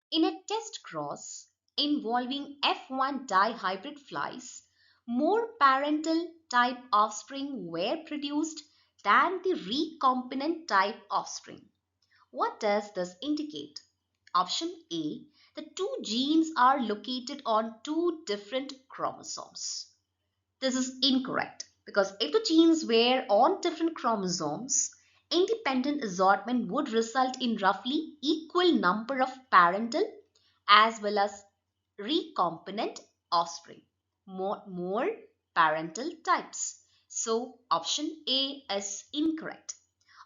In a test cross involving F1 dihybrid flies, more parental type offspring were produced than the recombinant type offspring. What does this indicate? Option A, the two genes are located on two different chromosomes. This is incorrect because if the genes were on different chromosomes, independent assortment would result in roughly equal number of parental as well as recombinant offspring, more parental types. So option A is incorrect.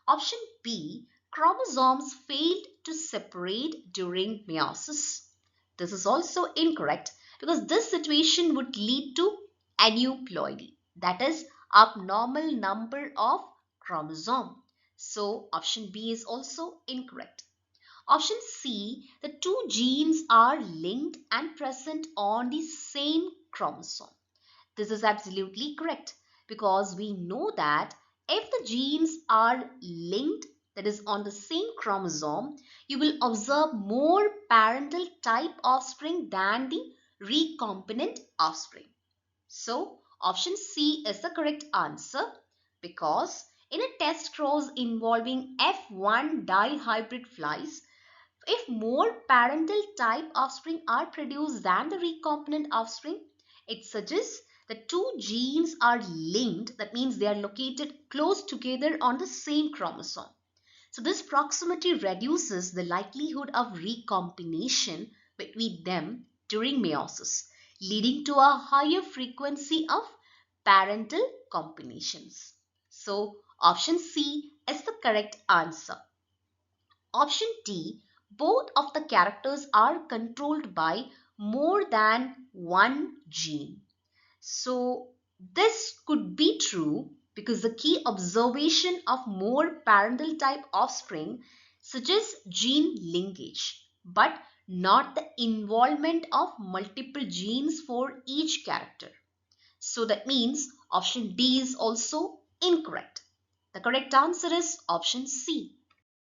Option B, chromosomes failed to separate during meiosis. This is also incorrect because this situation would lead to aneuploidy, that is abnormal number of chromosome. So option B is also incorrect. Option C, the two genes are linked and present on the same chromosome. This is absolutely correct because we know that if the genes are linked, that is on the same chromosome, you will observe more parental type offspring than the recombinant offspring. So option C is the correct answer because in a test cross involving F1 dihybrid flies, if more parental type offspring are produced than the recombinant offspring, it suggests that two genes are linked. That means they are located close together on the same chromosome. So this proximity reduces the likelihood of recombination between them during meiosis, leading to a higher frequency of parental combinations. So option C is the correct answer. Option D, both of the characters are controlled by more than one gene. So this could be true because the key observation of more parental type offspring suggests gene linkage, but not the involvement of multiple genes for each character. So that means option D is also incorrect. The correct answer is option C.